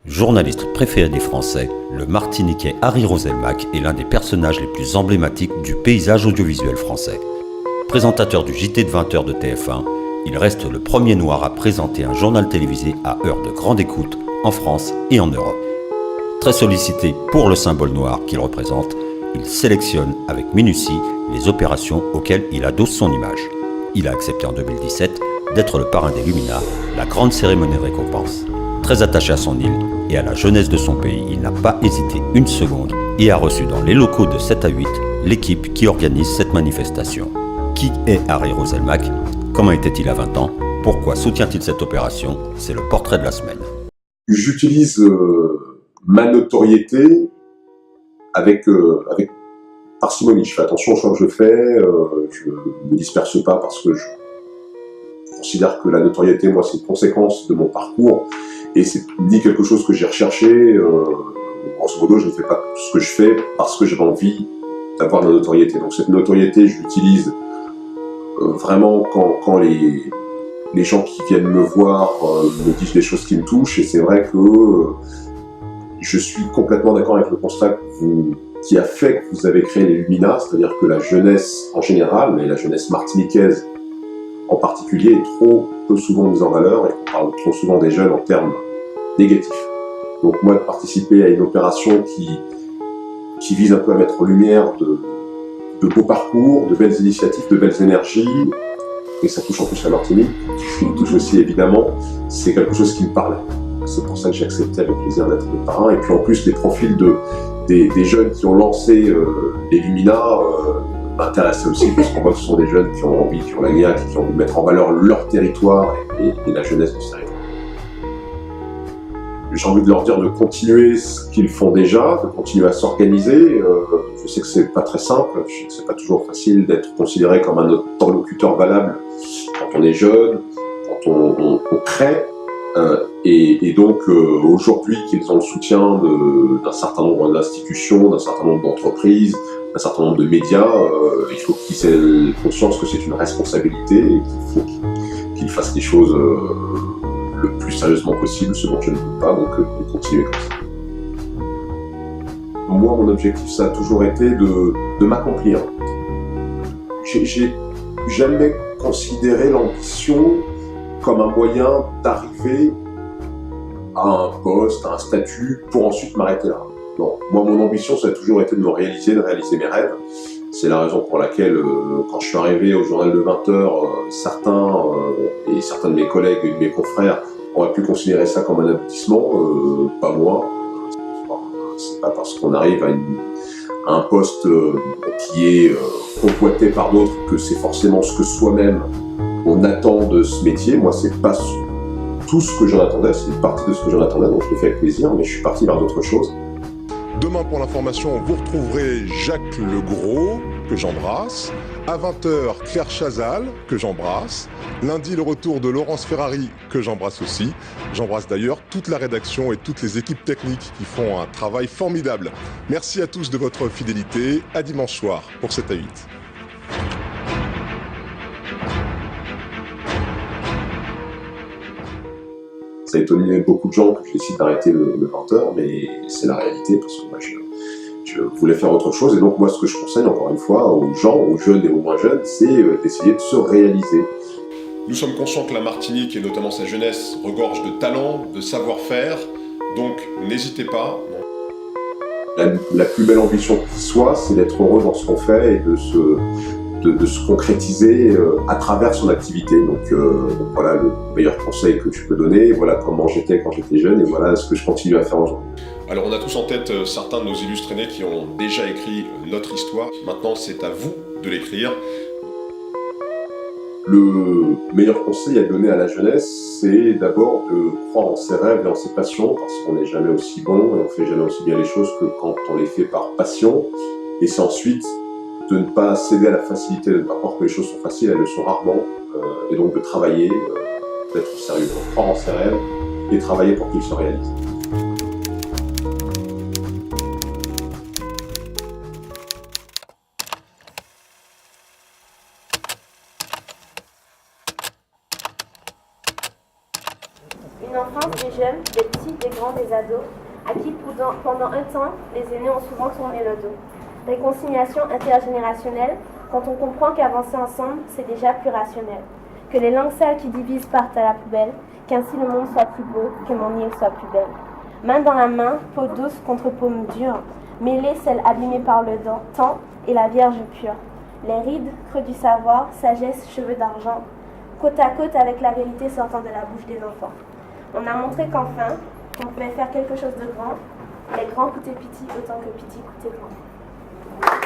Journaliste préféré des Français, le Martiniquais Harry Roselmack est l'un des personnages les plus emblématiques du paysage audiovisuel français. Présentateur du JT de 20h de TF1, il reste le premier noir à présenter un journal télévisé à heure de grande écoute en France et en Europe. Très sollicité pour le symbole noir qu'il représente, il sélectionne avec minutie les opérations auxquelles il adosse son image. Il a accepté en 2017 d'être le parrain des Lumina, la grande cérémonie de récompense. Très attaché à son île et à la jeunesse de son pays, il n'a pas hésité une seconde et a reçu dans les locaux de 7 à 8 l'équipe qui organise cette manifestation. Qui est Harry Roselmack? Comment était-il à 20 ans? Pourquoi soutient-il cette opération? C'est le portrait de la semaine. J'utilise ma notoriété avec parcimonie. Je fais attention aux choix que je fais, je ne me disperse pas parce que je considère que la notoriété, moi, c'est une conséquence de mon parcours et c'est ni quelque chose que j'ai recherché. Grosso modo, je ne fais pas ce que je fais parce que j'avais envie d'avoir de la notoriété. Donc cette notoriété, je l'utilise vraiment quand les gens qui viennent me voir me disent des choses qui me touchent, et c'est vrai que je suis complètement d'accord avec le constat qui a fait que vous avez créé les Lumina, c'est-à-dire que la jeunesse en général, mais la jeunesse martiniquaise en particulier, est trop peu souvent mise en valeur, et on parle trop souvent des jeunes en termes négatifs. Donc moi, de participer à une opération qui vise un peu à mettre en lumière de beaux parcours, de belles initiatives, de belles énergies, et ça touche en plus la Martinique, qui me touche aussi évidemment, c'est quelque chose qui me parlait. C'est pour ça que j'ai accepté avec plaisir d'être le parrain. Et puis en plus, les profils des jeunes qui ont lancé les Lumina m'intéressaient aussi, parce qu'on voit que ce sont des jeunes qui ont envie, qui ont la niaque, qui ont envie de mettre en valeur leur territoire et la jeunesse de ce territoire. J'ai envie de leur dire de continuer ce qu'ils font déjà, de continuer à s'organiser. Je sais que c'est pas très simple, je sais que c'est pas toujours facile d'être considéré comme un interlocuteur valable quand on est jeune, quand on crée. Et donc aujourd'hui qu'ils ont le soutien d'un certain nombre d'institutions, d'un certain nombre d'entreprises, d'un certain nombre de médias, il faut qu'ils aient conscience que c'est une responsabilité et qu'il faut qu'ils fassent les choses le plus sérieusement possible, ce dont je ne peux pas, donc continuer comme ça. Moi, mon objectif, ça a toujours été de m'accomplir. J'ai jamais considéré l'ambition comme un moyen d'arriver à un poste, à un statut, pour ensuite m'arrêter là. Non, moi, mon ambition, ça a toujours été de me réaliser, de réaliser mes rêves. C'est la raison pour laquelle, quand je suis arrivé au journal de 20h, certains de mes collègues et de mes confrères auraient pu considérer ça comme un aboutissement, pas moi. C'est pas parce qu'on arrive à un poste qui est convoité par d'autres que c'est forcément ce que soi-même on attend de ce métier. Moi, c'est pas tout ce que j'en attendais, c'est une partie de ce que j'en attendais, donc je l'ai fait avec plaisir, mais je suis parti vers d'autres choses. Demain, pour l'information, vous retrouverez Jacques Legros, que j'embrasse. À 20h, Claire Chazal, que j'embrasse. Lundi, le retour de Laurence Ferrari, que j'embrasse aussi. J'embrasse d'ailleurs toute la rédaction et toutes les équipes techniques qui font un travail formidable. Merci à tous de votre fidélité. À dimanche soir pour 7 à 8. Ça a étonné beaucoup de gens que je décide d'arrêter le 20h, mais c'est la réalité, parce que moi, je voulais faire autre chose. Et donc, moi, ce que je conseille, encore une fois, aux gens, aux jeunes et aux moins jeunes, c'est d'essayer de se réaliser. Nous sommes conscients que la Martinique, et notamment sa jeunesse, regorge de talent, de savoir-faire. Donc, n'hésitez pas. La plus belle ambition qui soit, c'est d'être heureux dans ce qu'on fait et de se concrétiser à travers son activité. Donc voilà le meilleur conseil que tu peux donner, voilà comment j'étais quand j'étais jeune et voilà ce que je continue à faire aujourd'hui. Alors on a tous en tête certains de nos illustres aînés qui ont déjà écrit notre histoire. Maintenant c'est à vous de l'écrire. Le meilleur conseil à donner à la jeunesse, c'est d'abord de croire en ses rêves et en ses passions, parce qu'on n'est jamais aussi bon et on fait jamais aussi bien les choses que quand on les fait par passion. Et c'est ensuite de ne pas céder à la facilité, de ne pas croire que les choses sont faciles, elles le sont rarement, et donc de travailler, d'être sérieux, de croire en ses rêves et travailler pour qu'ils se réalisent. Une enfance des jeunes, des petits, des grands, des ados, à qui pendant un temps, les aînés ont souvent tourné le dos. Réconciliation intergénérationnelle, quand on comprend qu'avancer ensemble, c'est déjà plus rationnel. Que les langues sales qui divisent partent à la poubelle, qu'ainsi le monde soit plus beau, que mon île soit plus belle. Main dans la main, peau douce contre paume dure, mêlée celle abîmée par le temps et la vierge pure. Les rides, creux du savoir, sagesse, cheveux d'argent, côte à côte avec la vérité sortant de la bouche des enfants. On a montré qu'enfin, on pouvait faire quelque chose de grand, les grands coûtaient pitié autant que pitié coûtait grand.